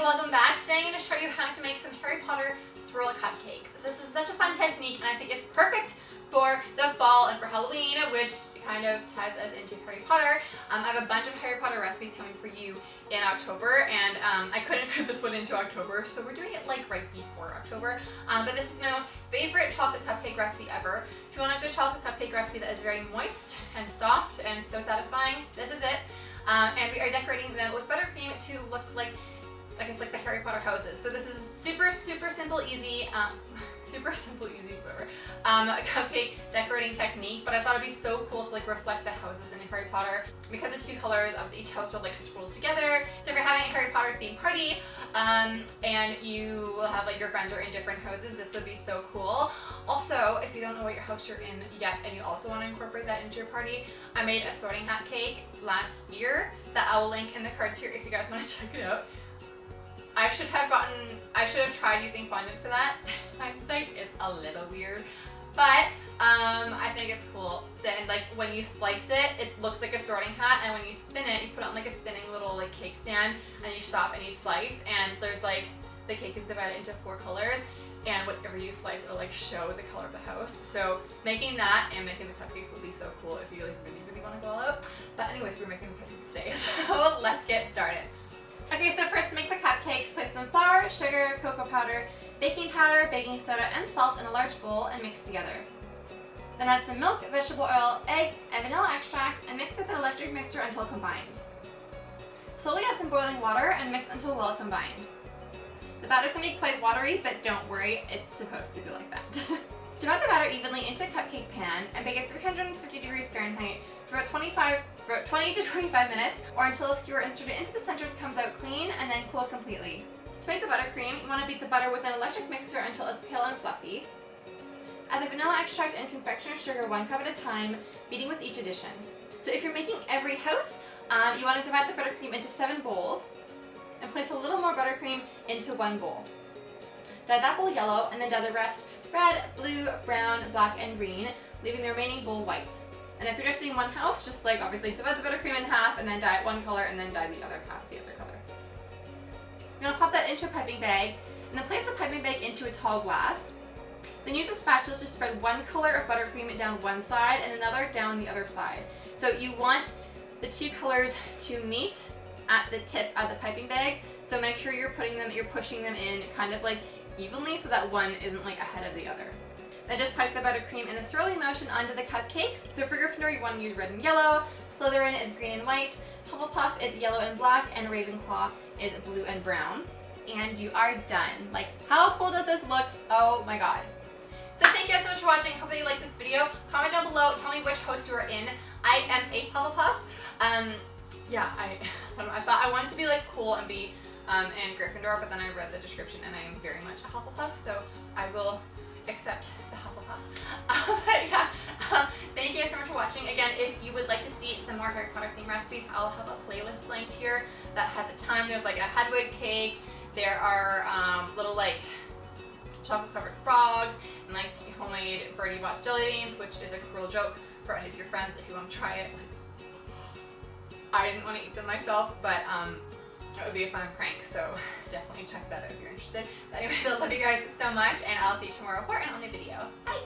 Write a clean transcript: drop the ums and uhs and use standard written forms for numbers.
welcome back. Today I'm going to show you how to make some Harry Potter swirl cupcakes. So this is such a fun technique and I think it's perfect for the fall and for Halloween, which kind of ties us into Harry Potter. I have a bunch of Harry Potter recipes coming for you in October, and I couldn't fit this one into October, so we're doing it like right before October. But this is my most favorite chocolate cupcake recipe ever. If you want a good chocolate cupcake recipe that is very moist and soft and so satisfying, this is it. And we are decorating them with buttercream to look like it's like the Harry Potter houses. So this is super simple, easy, whatever, cupcake decorating technique, but I thought it'd be so cool to like reflect the houses in Harry Potter because the two colors of each house are like swirled together. So if you're having a Harry Potter themed party and you will have like your friends are in different houses, this would be so cool. Also, if you don't know what your house you're in yet and you also want to incorporate that into your party, I made a sorting hat cake last year that I will link in the cards here if you guys want to check it out. I should have tried using fondant for that. Hindsight, it's a little weird, but I think it's cool. So, and like when you slice it, it looks like a sorting hat, and when you spin it, you put it on like a spinning little like cake stand, and you stop and you slice, and there's like, the cake is divided into 4 colors, and whatever you slice, it'll like show the color of the house. So making that and making the cupcakes would be so cool if you like really want to go all out. But anyways, we're making the cupcakes today, so let's get started. Okay, so first to make the cupcakes, place some flour, sugar, cocoa powder, baking powder, baking soda, and salt in a large bowl and mix together. Then add some milk, vegetable oil, egg, and vanilla extract and mix with an electric mixer until combined. Slowly add some boiling water and mix until well combined. The batter can be quite watery, but don't worry, it's supposed to be like that. Divide the batter evenly into a cupcake pan and bake at 350 degrees Fahrenheit for about 20 to 25 minutes, or until a skewer inserted into the centers comes out clean and then cool completely. To make the buttercream, you want to beat the butter with an electric mixer until it's pale and fluffy. Add the vanilla extract and confectioner sugar 1 cup at a time, beating with each addition. So if you're making every house, you want to divide the buttercream into 7 bowls and place a little more buttercream into 1 bowl. Dye that bowl yellow and then dye the rest red, blue, brown, black, and green, leaving the remaining bowl white. And if you're just doing one house, just like obviously divide the buttercream in half and then dye it 1 color and then dye the other half the other color. You're going to pop that into a piping bag and then place the piping bag into a tall glass. Then use a spatula to spread 1 color of buttercream down one side and another down the other side. So you want the 2 colors to meet at the tip of the piping bag. So make sure you're pushing them in kind of like evenly so that one isn't like ahead of the other. Then just pipe the buttercream in a swirling motion onto the cupcakes. So for Gryffindor, you want to use red and yellow, Sylitherin is green and white, Hufflepuff is yellow and black, and Ravenclaw is blue and brown. And you are done. Like, how cool does this look? Oh my god. So thank you guys so much for watching. Hope that you liked this video. Comment down below, tell me which host you are in. I am a Hufflepuff. Yeah, I thought I wanted to be like cool and be in Gryffindor, but then I read the description and I am very much a Hufflepuff, so I will accept the Hufflepuff. But yeah, thank you guys so much for watching. Again, if you would like to see some more Harry Potter themed recipes, I'll have a playlist linked here that has a ton. There's like a Hedwig cake, there are little like chocolate covered frogs, and like homemade Birdie Bot's jelly beans, which is a cruel joke for any of your friends if you want to try it. I didn't want to eat them myself, but it would be a fun prank, so definitely check that out if you're interested. But anyways, I love you guys so much, and I'll see you tomorrow for an all new video. Bye!